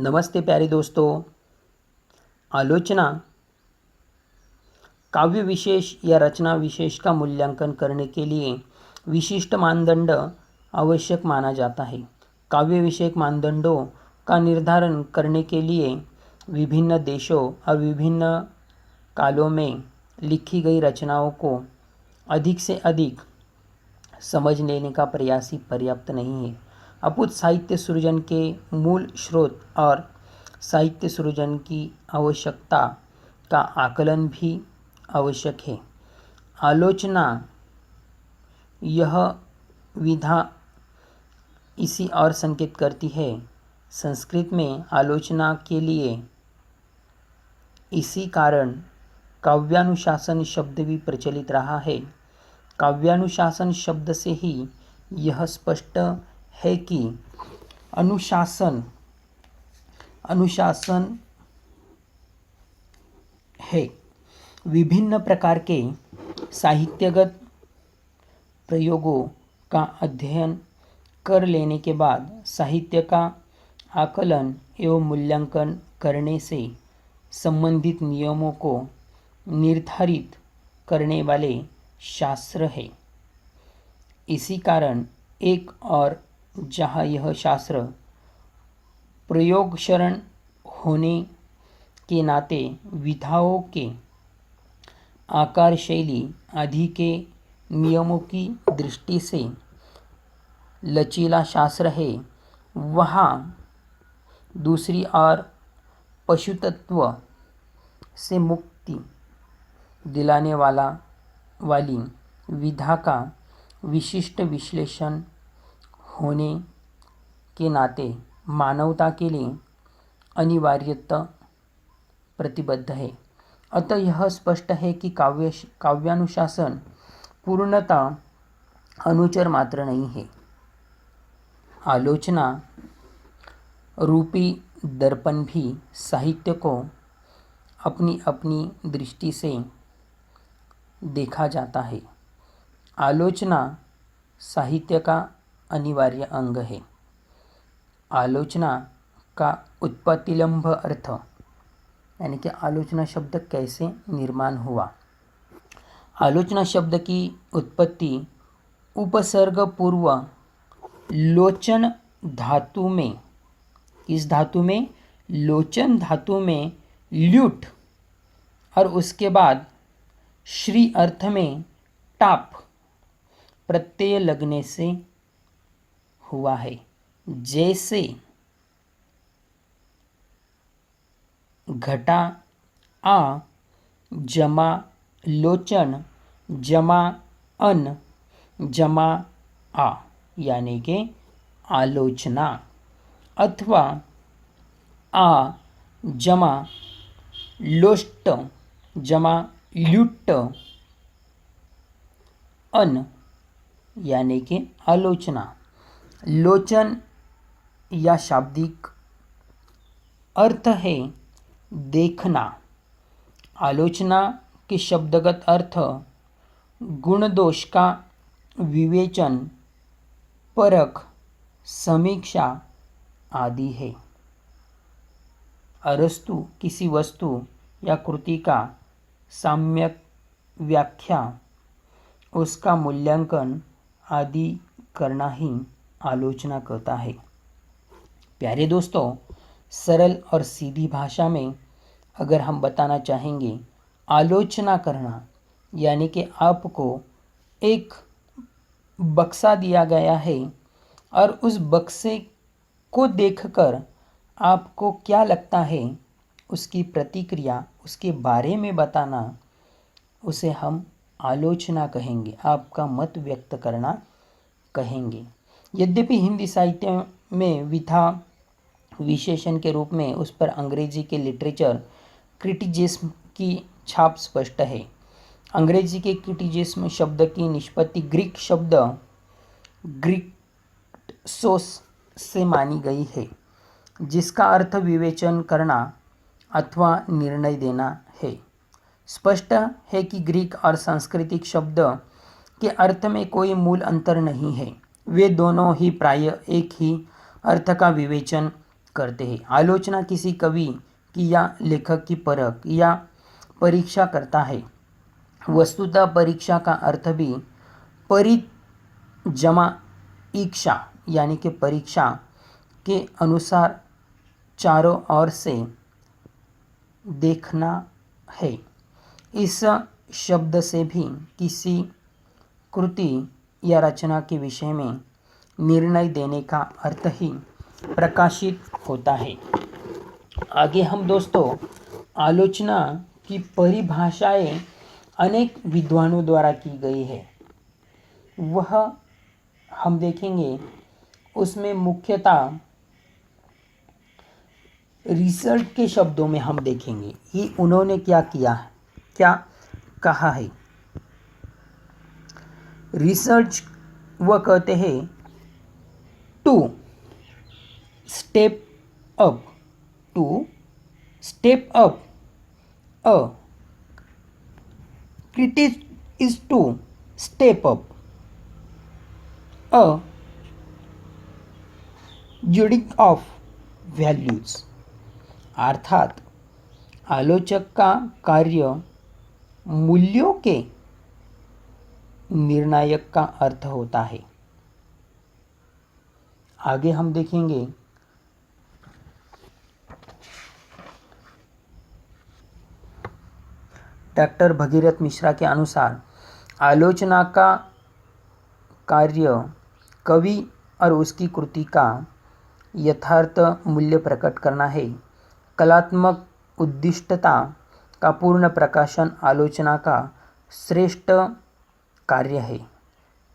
नमस्ते प्यारे दोस्तों। आलोचना काव्य विशेष या रचना विशेष का मूल्यांकन करने के लिए विशिष्ट मानदंड आवश्यक माना जाता है। काव्य विषयक मानदंडों का निर्धारण करने के लिए विभिन्न देशों और विभिन्न कालों में लिखी गई रचनाओं को अधिक से अधिक समझ लेने का प्रयास ही पर्याप्त नहीं है, अपितु साहित्य सृजन के मूल स्रोत और साहित्य सृजन की आवश्यकता का आकलन भी आवश्यक है। आलोचना यह विधा इसी और संकेत करती है। संस्कृत में आलोचना के लिए इसी कारण काव्यानुशासन शब्द भी प्रचलित रहा है। काव्यानुशासन शब्द से ही यह स्पष्ट है कि अनुशासन है। विभिन्न प्रकार के साहित्यगत प्रयोगों का अध्ययन कर लेने के बाद साहित्य का आकलन एवं मूल्यांकन करने से संबंधित नियमों को निर्धारित करने वाले शास्त्र है। इसी कारण एक और जहाँ यह शास्त्र प्रयोगशरण होने के नाते विधाओं के आकार शैली आदि के नियमों की दृष्टि से लचीला शास्त्र है, वहाँ दूसरी ओर पशुतत्व से मुक्ति दिलाने वाली विधा का विशिष्ट विश्लेषण होने के नाते मानवता के लिए अनिवार्यता प्रतिबद्ध है। अतः यह स्पष्ट है कि काव्यानुशासन पूर्णतः अनुचर मात्र नहीं है। आलोचना रूपी दर्पण भी साहित्य को अपनी अपनी दृष्टि से देखा जाता है। आलोचना साहित्य का अनिवार्य अंग है। आलोचना का उत्पत्तिलंब अर्थ यानी कि आलोचना शब्द कैसे निर्माण हुआ। आलोचना शब्द की उत्पत्ति उपसर्ग पूर्व लोचन धातु में, किस धातु में? लोचन धातु में ल्यूट और उसके बाद श्री अर्थ में टाप प्रत्यय लगने से हुआ है। जैसे घटा आ जमा लोचन जमा अन जमा आ यानी कि आलोचना, अथवा आ जमा लोष्ट जमा ल्युट्ट अन यानी कि आलोचना। लोचन या शाब्दिक अर्थ है देखना। आलोचना के शब्दगत अर्थ गुण दोष का विवेचन, परख, समीक्षा आदि है। अरस्तु किसी वस्तु या कृति का सम्यक व्याख्या, उसका मूल्यांकन आदि करना ही आलोचना कहता है। प्यारे दोस्तों, सरल और सीधी भाषा में अगर हम बताना चाहेंगे, आलोचना करना यानी कि आपको एक बक्सा दिया गया है और उस बक्से को देखकर आपको क्या लगता है, उसकी प्रतिक्रिया, उसके बारे में बताना, उसे हम आलोचना कहेंगे, आपका मत व्यक्त करना कहेंगे। यद्यपि हिंदी साहित्य में विधा विशेषण के रूप में उस पर अंग्रेजी के लिटरेचर क्रिटिसिज्म की छाप स्पष्ट है। अंग्रेजी के क्रिटिसिज्म शब्द की निष्पत्ति ग्रीक शब्द ग्रीक्सोस से मानी गई है, जिसका अर्थ विवेचन करना अथवा निर्णय देना है। स्पष्ट है कि ग्रीक और सांस्कृतिक शब्द के अर्थ में कोई मूल अंतर नहीं है। वे दोनों ही प्राय एक ही अर्थ का विवेचन करते हैं। आलोचना किसी कवि की या लेखक की परख या परीक्षा करता है। वस्तुतः परीक्षा का अर्थ भी परिजमाइक्षा यानी कि परीक्षा के अनुसार चारों ओर से देखना है। इस शब्द से भी किसी कृति या रचना के विषय में निर्णय देने का अर्थ ही प्रकाशित होता है। आगे हम दोस्तों आलोचना की परिभाषाएं अनेक विद्वानों द्वारा की गई है, वह हम देखेंगे। उसमें मुख्यतः रिसर्च के शब्दों में हम देखेंगे कि उन्होंने क्या किया है, क्या कहा है। रिसर्च वह कहते हैं to step up a critic is to step up a judge of values। अर्थात आलोचक का कार्य मूल्यों के निर्णायक का अर्थ होता है। आगे हम देखेंगे डॉक्टर भगीरथ मिश्रा के अनुसार आलोचना का कार्य कवि और उसकी कृति का यथार्थ मूल्य प्रकट करना है। कलात्मक उद्दिष्टता का पूर्ण प्रकाशन आलोचना का श्रेष्ठ कार्य है।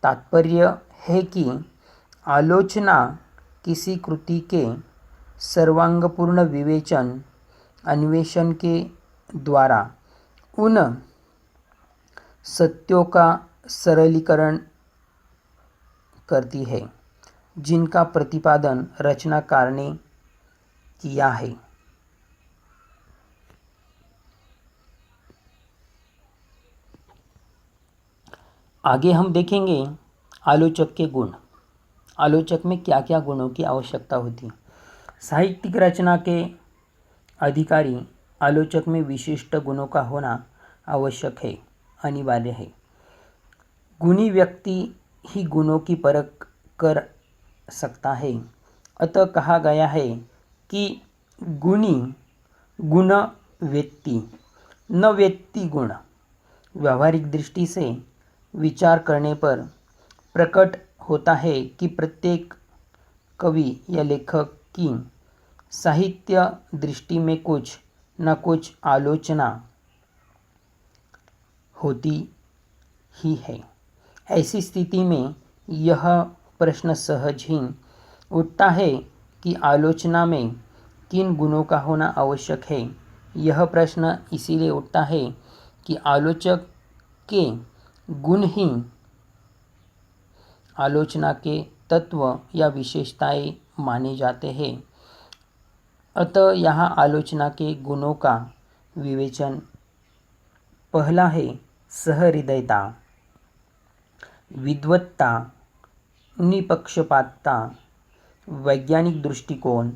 तात्पर्य है कि आलोचना किसी कृति के सर्वांगपूर्ण विवेचन अन्वेषण के द्वारा उन सत्यों का सरलीकरण करती है जिनका प्रतिपादन रचनाकार ने किया है। आगे हम देखेंगे आलोचक के गुण। आलोचक में क्या क्या गुणों की आवश्यकता होती है। साहित्यिक रचना के अधिकारी आलोचक में विशिष्ट गुणों का होना आवश्यक है, अनिवार्य है। गुणी व्यक्ति ही गुणों की परख कर सकता है। अतः कहा गया है कि गुणी गुण वेत्ति न वेत्ति गुण। व्यावहारिक दृष्टि से विचार करने पर प्रकट होता है कि प्रत्येक कवि या लेखक की साहित्य दृष्टि में कुछ न कुछ आलोचना होती ही है। ऐसी स्थिति में यह प्रश्न सहज ही उठता है कि आलोचना में किन गुणों का होना आवश्यक है। यह प्रश्न इसीलिए उठता है कि आलोचक के गुण ही आलोचना के तत्व या विशेषताएं माने जाते हैं। अतः यहाँ आलोचना के गुणों का विवेचन पहला है सहृदयता, विद्वत्ता, निपक्षपातता, वैज्ञानिक दृष्टिकोण,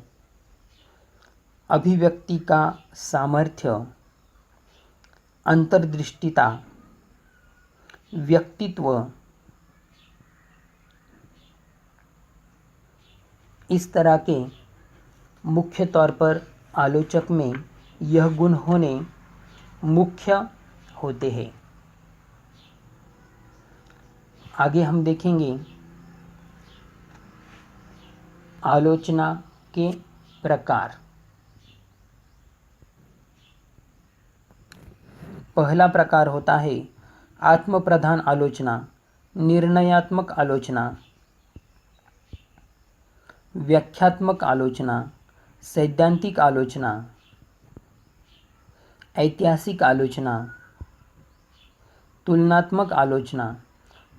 अभिव्यक्ति का सामर्थ्य, अंतर्दृष्टिता, व्यक्तित्व। इस तरह के मुख्य तौर पर आलोचक में यह गुण होने मुख्य होते हैं। आगे हम देखेंगे आलोचना के प्रकार। पहला प्रकार होता है आत्मप्रधान आलोचना, निर्णयात्मक आलोचना, व्याख्यात्मक आलोचना, सैद्धांतिक आलोचना, ऐतिहासिक आलोचना, तुलनात्मक आलोचना,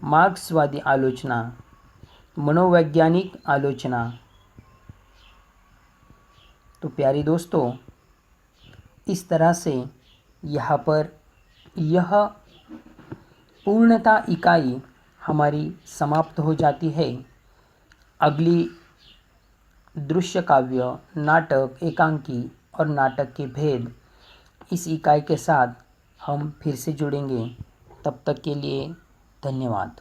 मार्क्सवादी आलोचना, मनोवैज्ञानिक आलोचना। तो प्यारे दोस्तों, इस तरह से यहाँ पर यह पूर्णता इकाई हमारी समाप्त हो जाती है। अगली दृश्य काव्य, नाटक, एकांकी और नाटक के भेद इस इकाई के साथ हम फिर से जुड़ेंगे। तब तक के लिए धन्यवाद।